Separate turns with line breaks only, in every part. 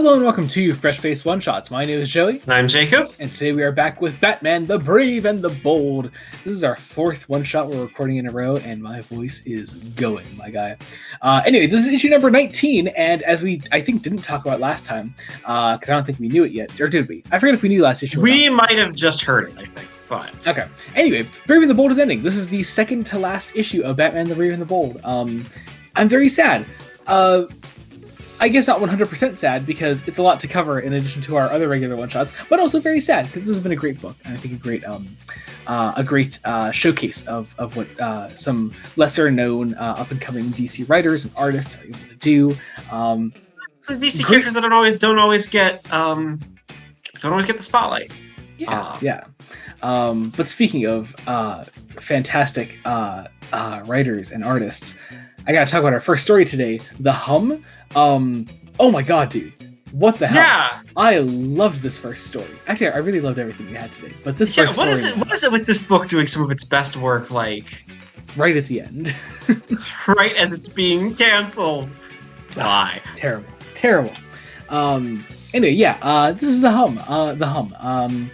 Hello and welcome to Fresh Face One Shots. My name is Joey.
I'm Jacob.
And today we are back with Batman the Brave and the Bold. This is our fourth one shot we're recording in a row, and my voice is going, my guy. Anyway, this is issue number 19, and as I think didn't talk about last time, because I don't think we knew it yet, or did we? I forget if we knew last issue.
We might have just heard it, I think. But
okay. Anyway, Brave and the Bold is ending. This is the second to last issue of Batman the Brave and the Bold. I'm very sad. I guess not 100% sad because it's a lot to cover in addition to our other regular one-shots, but also very sad because this has been a great book and I think a great showcase of what some lesser-known up-and-coming DC writers and artists are able to do.
Some DC characters that don't always get the spotlight.
Yeah. But speaking of fantastic writers and artists, I gotta talk about our first story today, The Hum. Oh my god, dude. What the hell?
Yeah.
I loved this first story. Actually, I really loved everything you had today. But this first story...
What is it with this book doing some of its best work, like...
right at the end.
Right as it's being canceled. Why?
Terrible. Anyway, yeah, this is The Hum. The Hum.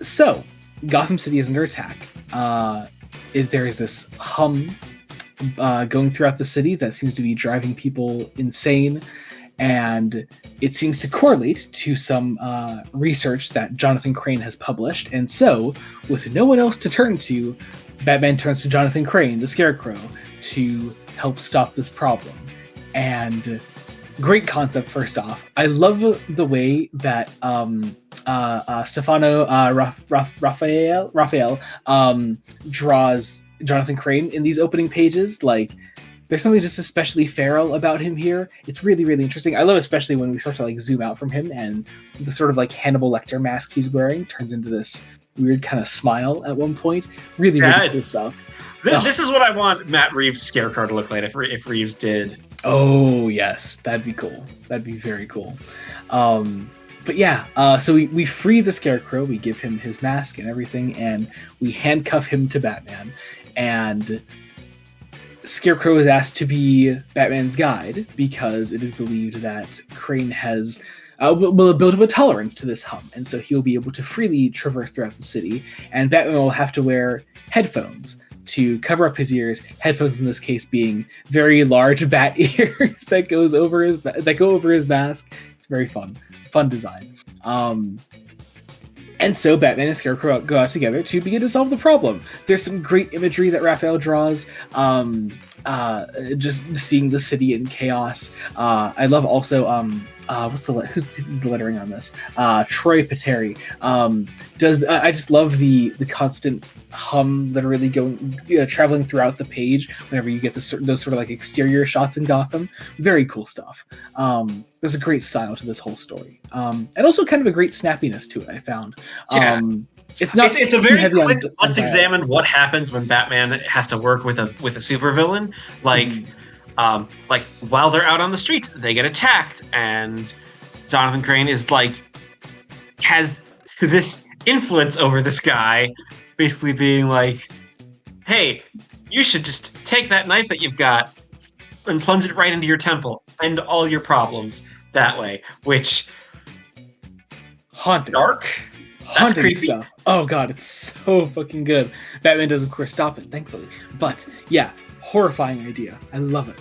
So, Gotham City is under attack. There is this hum going throughout the city that seems to be driving people insane, and it seems to correlate to some research that Jonathan Crane has published. And so, with no one else to turn to, Batman turns to Jonathan Crane, the Scarecrow, to help stop this problem. And great concept, first off. I love the way that Stefano Raphael draws Jonathan Crane in these opening pages. Like, there's something just especially feral about him here. It's really, really interesting. I love especially when we start to like zoom out from him and the sort of like Hannibal Lecter mask he's wearing turns into this weird kind of smile at one point. Really, really cool stuff.
This is what I want Matt Reeves' Scarecrow to look like if Reeves did.
Oh yes, that'd be cool. That'd be very cool. But yeah, so we free the Scarecrow, we give him his mask and everything, and we handcuff him to Batman. And Scarecrow is asked to be Batman's guide because it is believed that Crane has will build up a tolerance to this hum, and so he'll be able to freely traverse throughout the city. And Batman will have to wear headphones to cover up his ears. Headphones in this case being very large bat ears that go over his mask. It's very fun design. And so Batman and Scarecrow go out together to begin to solve the problem. There's some great imagery that Raphael draws, just seeing the city in chaos. I love also, who's the lettering on this? Troy Pateri. I just love the constant hum literally traveling throughout the page whenever you get those sort of like exterior shots in Gotham. Very cool stuff. There's a great style to this whole story, and also kind of a great snappiness to it, I found.
Yeah. It's a very quick. Let's examine what happens when Batman has to work with a supervillain. Like while they're out on the streets, they get attacked, and Jonathan Crane has this influence over this guy, basically being like, "Hey, you should just take that knife that you've got and plunge it right into your temple, end all your problems that way." Which
haunting,
dark. That's creepy
stuff. Oh god, it's so fucking good. Batman does, of course, stop it, thankfully. But yeah, horrifying idea. I love it.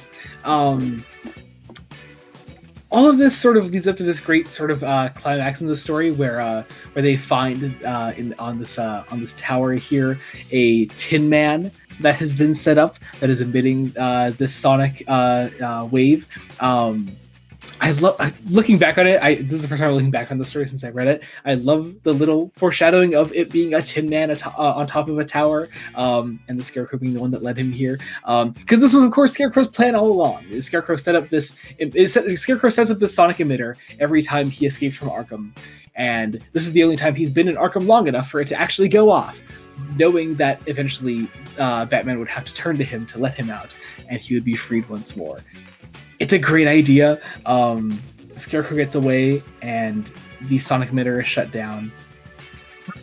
All of this sort of leads up to this great sort of climax in the story where they find on this tower here a Tin Man that has been set up that is emitting this sonic wave. I love looking back on it. This is the first time I'm looking back on the story since I read it. I love the little foreshadowing of it being a Tin Man on top of a tower, and the Scarecrow being the one that led him here. Because this was, of course, Scarecrow's plan all along. Scarecrow sets up this sonic emitter every time he escapes from Arkham, and this is the only time he's been in Arkham long enough for it to actually go off, knowing that eventually Batman would have to turn to him to let him out, and he would be freed once more. It's a great idea. Scarecrow gets away, and the sonic emitter is shut down.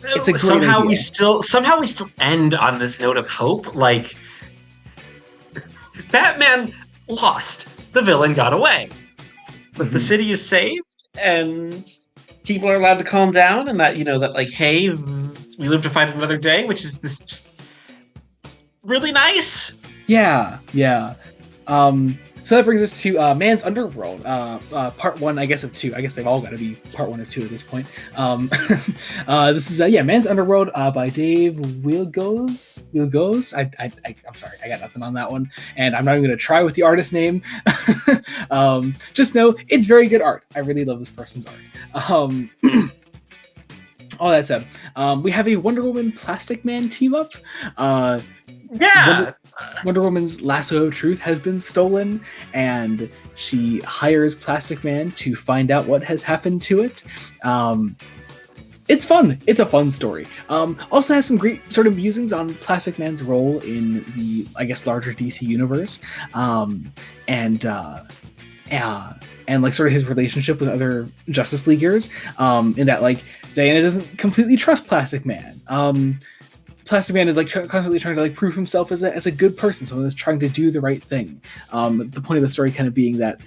It's a great idea.
Somehow we still end on this note of hope. Like, Batman lost. The villain got away. that the city is saved and people are allowed to calm down, and that that like, hey, we live to fight another day, which is this just really nice.
Yeah. So that brings us to Man's Underworld, part 1, I guess, of 2. I guess they've all got to be part 1 of 2 at this point. This is Man's Underworld by Dave Wielgosz. I'm sorry, I got nothing on that one, and I'm not even going to try with the artist name. Just know it's very good art. I really love this person's art. All that said, we have a Wonder Woman Plastic Man team up. Wonder Woman's lasso of truth has been stolen, and she hires Plastic Man to find out what has happened to it. It's fun. It's a fun story. Also has some great sort of musings on Plastic Man's role in the, I guess, larger DC universe, and like sort of his relationship with other Justice Leaguers. In that, like, Diana doesn't completely trust Plastic Man. Plastic Man is like constantly trying to like prove himself as a good person, someone that's trying to do the right thing. The point of the story kind of being that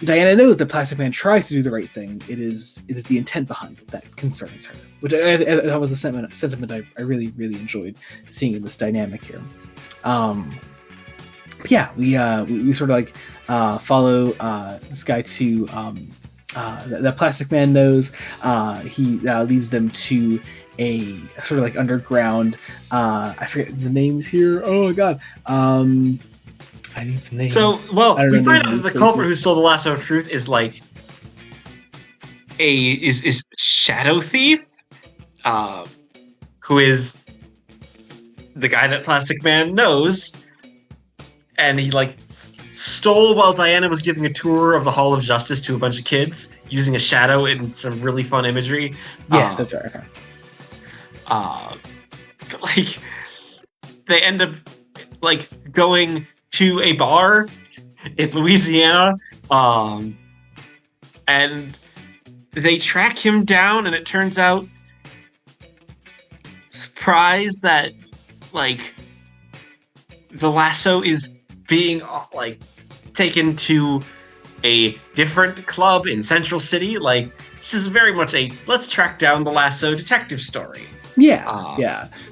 Diana knows that Plastic Man tries to do the right thing. It is the intent behind it that concerns her, which that was a sentiment I really, really enjoyed seeing in this dynamic here. We sort of like follow this guy to that Plastic Man knows. He leads them to a sort of like underground, I forget the names here. Oh god. I need some names.
So, we find out that the culprit who stole the lasso of truth is like is Shadow Thief, who is the guy that Plastic Man knows, and he like stole while Diana was giving a tour of the Hall of Justice to a bunch of kids using a shadow in some really fun imagery.
Yes, that's right. Okay.
But like, they end up like going to a bar in Louisiana, and they track him down, and it turns out, surprise, that like the lasso is being like taken to a different club in Central City. Like, this is very much a let's track down the lasso detective story.
Yeah.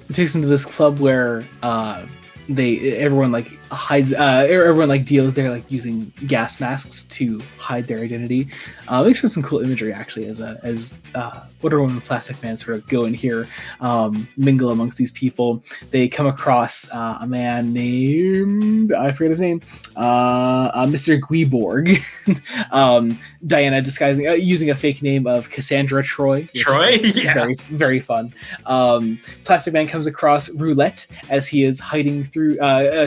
It takes them to this club where everyone like hides, everyone like deals there like using gas masks to hide their identity. Makes for some cool imagery actually as Wonder Woman and Plastic Man sort of go in here, mingle amongst these people. They come across a man named, I forget his name, Mr. Guiborg. Diana disguising, using a fake name of Cassandra Troy.
Yeah.
Very, very fun. Plastic Man comes across Roulette as he is hiding through,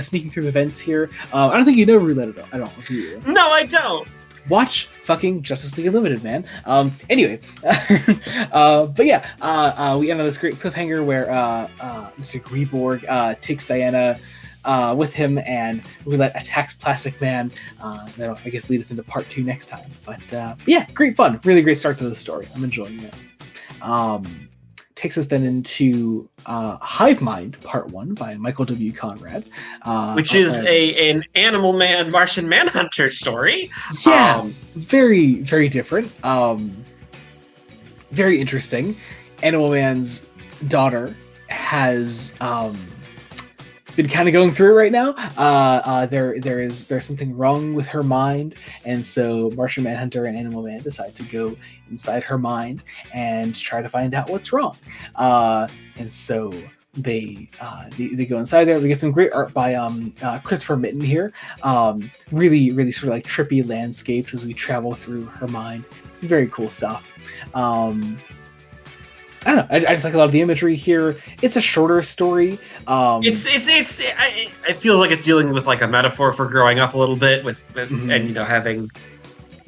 sneaking through the vents here. I don't think you know Roulette at all. I don't. Do you?
No, I don't.
Watch fucking Justice League Unlimited, man. Anyway, but yeah, we end on this great cliffhanger where Mr. Guiborg takes Diana with him, and Roulette attacks Plastic Man. That'll, I guess, lead us into part 2 next time. But yeah, great fun. Really great start to the story. I'm enjoying it. Takes us then into Hive Mind Part 1 by Michael W. Conrad.
Which is an Animal Man Martian Manhunter story.
Yeah, very, very different. Very interesting. Animal Man's daughter has been kind of going through it right now. There's something wrong with her mind, and so Martian Manhunter and Animal Man decide to go inside her mind and try to find out what's wrong. And so they go inside there. We get some great art by Christopher Mitten here. Really, really sort of like trippy landscapes as we travel through her mind. It's very cool stuff. I don't know. I just like a lot of the imagery here. It's a shorter story.
It feels like it's dealing with like a metaphor for growing up a little bit with and having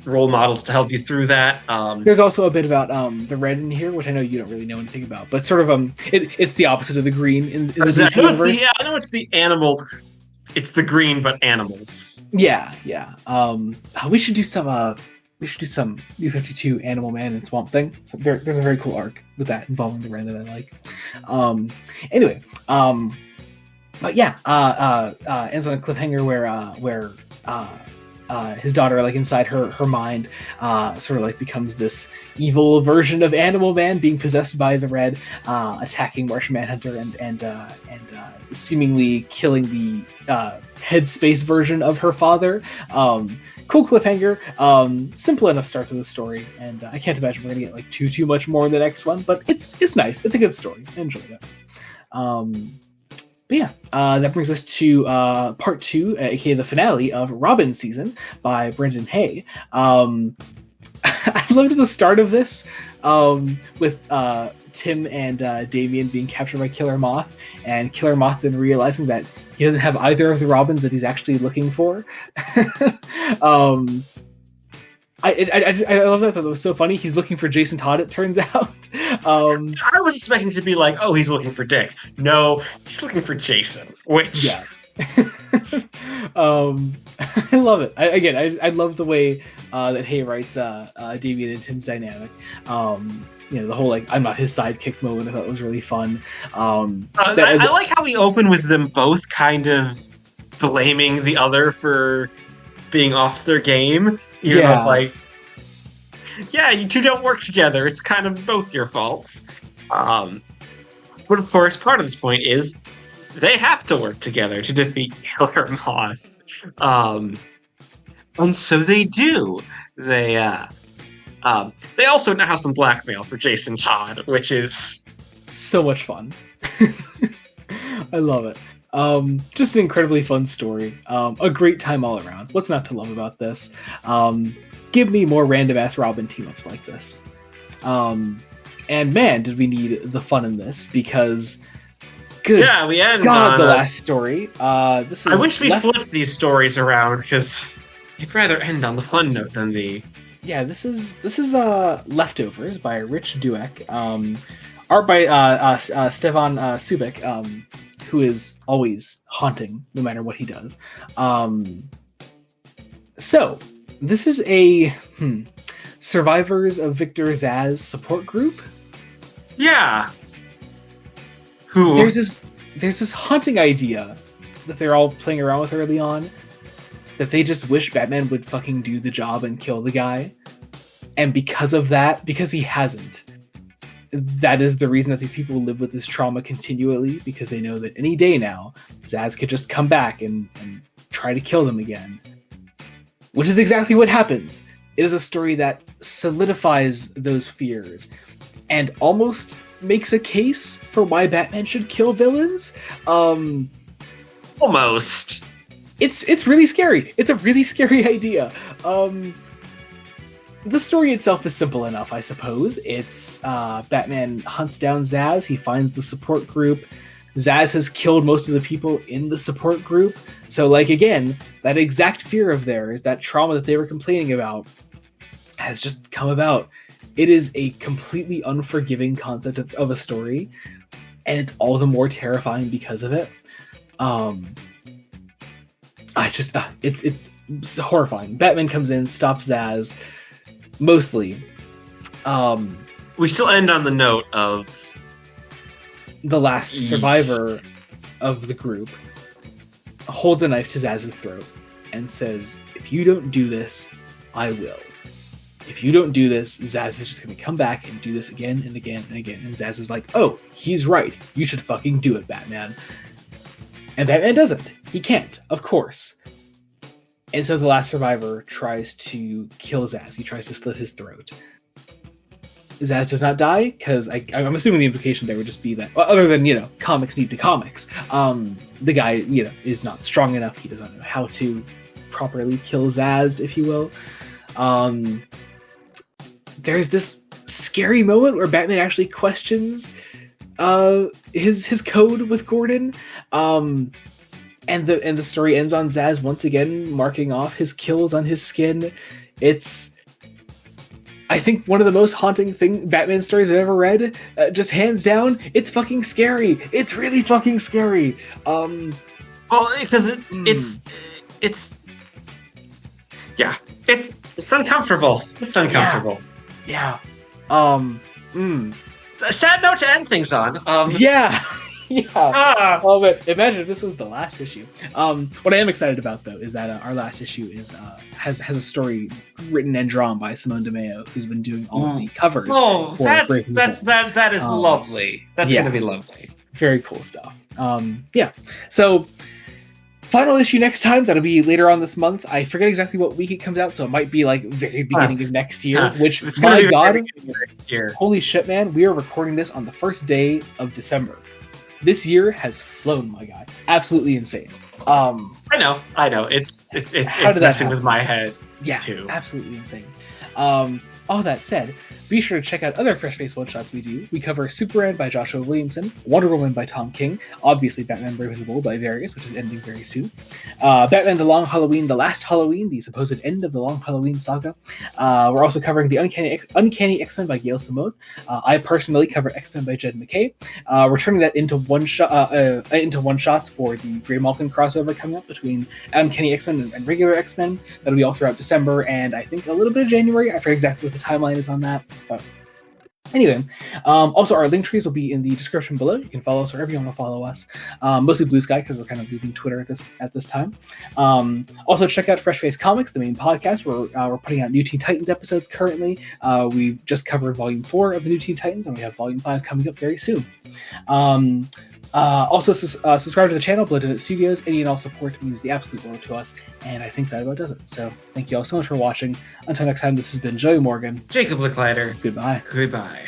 role models to help you through that.
There's also a bit about the red in here, which I know you don't really know anything about, but sort of it's the opposite of the green in the DC universe.
I know it's the animal. It's the green, but animals.
Yeah. We should do some. We should do some New 52 Animal Man and Swamp Thing. So there's a very cool arc with that involving the red that I like. Anyway, but yeah, ends on a cliffhanger where his daughter, like inside her mind, sort of like becomes this evil version of Animal Man, being possessed by the Red, attacking Martian Manhunter and seemingly killing the headspace version of her father. Cool cliffhanger, simple enough start to the story, and I can't imagine we're gonna get like too much more in the next one, but it's nice. It's a good story. I enjoyed it. But yeah, that brings us to part 2, aka the finale of Robin season by Brendan Hay. I loved the start of this with Tim and Damian being captured by Killer Moth, and Killer Moth then realizing that he doesn't have either of the Robins that he's actually looking for. I love that. That was so funny. He's looking for Jason Todd, it turns out.
I was expecting to be like, oh, he's looking for Dick. No, he's looking for Jason. Which,
yeah. I love it. I love the way that Hay writes Damian and Tim's dynamic. The whole like I'm not his sidekick moment. I thought was really fun. I
like how we open with them both kind of blaming the other for being off their game. Even though it's like, yeah, you two don't work together. It's kind of both your faults. But of course, part of this point is they have to work together to defeat Killer Moth. And so they do. They also now have some blackmail for Jason Todd, which is
so much fun. I love it. Just an incredibly fun story. A great time all around. What's not to love about this? Give me more random ass Robin team-ups like this. And man, did we need the fun in this, because
we end on
the last story. I
wish we flipped these stories around, because I'd rather end on the fun note than the...
Yeah, this is Leftovers by Rich Dueck. Art by Stefan Subek, who is always haunting no matter what he does. So, this is a Survivors of Victor Zsasz support group.
Yeah.
There's this haunting idea that they're all playing around with early on, that they just wish Batman would fucking do the job and kill the guy. And because of that, because he hasn't, that is the reason that these people live with this trauma continually, because they know that any day now, Zsasz could just come back and try to kill them again. Which is exactly what happens. It is a story that solidifies those fears and almost makes a case for why Batman should kill villains.
Almost.
It's really scary. It's a really scary idea. The story itself is simple enough, I suppose. It's Batman hunts down Zsasz. He finds the support group. Zsasz has killed most of the people in the support group. So, like, again, that exact fear of theirs, that trauma that they were complaining about, has just come about. It is a completely unforgiving concept of a story, and it's all the more terrifying because of it. It's horrifying. Batman comes in, stops Zsasz, mostly.
We still end on the note of
the last survivor of the group holds a knife to Zsasz's throat and says, if you don't do this, I will. If you don't do this, Zsasz is just going to come back and do this again and again and again. And Zsasz is like, oh, he's right. You should fucking do it, Batman. And Batman doesn't. He can't, of course. And so the last survivor tries to kill Zsasz. He tries to slit his throat. Zsasz does not die, because I'm assuming the implication there would just be that, well, other than, comics need to comics, the guy, is not strong enough. He doesn't know how to properly kill Zsasz, if you will. There's this scary moment where Batman actually questions his code with Gordon, and the story ends on Zsasz once again marking off his kills on his skin. It's, I think, one of the most haunting Batman stories I've ever read. Just hands down, it's fucking scary. It's really fucking scary.
Well, because it's uncomfortable. It's uncomfortable.
Yeah.
A sad note to end things on.
Yeah. Yeah. Oh, but imagine if this was the last issue. What I am excited about though is that our last issue is has a story written and drawn by Simone DeMeo, who's been doing all of the covers.
Oh, that is lovely. That's gonna be lovely.
Very cool stuff. Yeah. So final issue next time. That'll be later on this month. I forget exactly what week it comes out, so it might be like very beginning of next year. Which, my God, holy shit, man! We are recording this on the first day of December. This year has flown, my guy. Absolutely insane.
I know. It's messing with my head.
Yeah,
too.
Absolutely insane. All that said, be sure to check out other Fresh Face one-shots we do. We cover Superman by Joshua Williamson, Wonder Woman by Tom King, obviously Batman Brave and the Bold by Various, which is ending very soon, Batman The Long Halloween, The Last Halloween, the supposed end of the Long Halloween saga. We're also covering the Uncanny X-Men by Gail Simone. I personally cover X-Men by Jed MacKay. We're turning that into one-shots for the Grey Malkin crossover coming up between Uncanny X-Men and regular X-Men. That'll be all throughout December and I think a little bit of January. I forget exactly what the timeline is on that. But anyway, also our link trees will be in the description below. You can follow us wherever you want to follow us. Mostly Blue Sky because we're kind of leaving Twitter at this time. Also check out Fresh Face Comics, the main podcast where we're putting out New Teen Titans episodes currently. We've just covered Volume 4 of the New Teen Titans, and we have Volume 5 coming up very soon. Also, subscribe to the channel, Blood Edit Studios. Any and all support means the absolute world to us, and I think that about does it. So, thank you all so much for watching. Until next time, this has been Joey Morgan.
Jacob Licklider.
Goodbye.
Goodbye.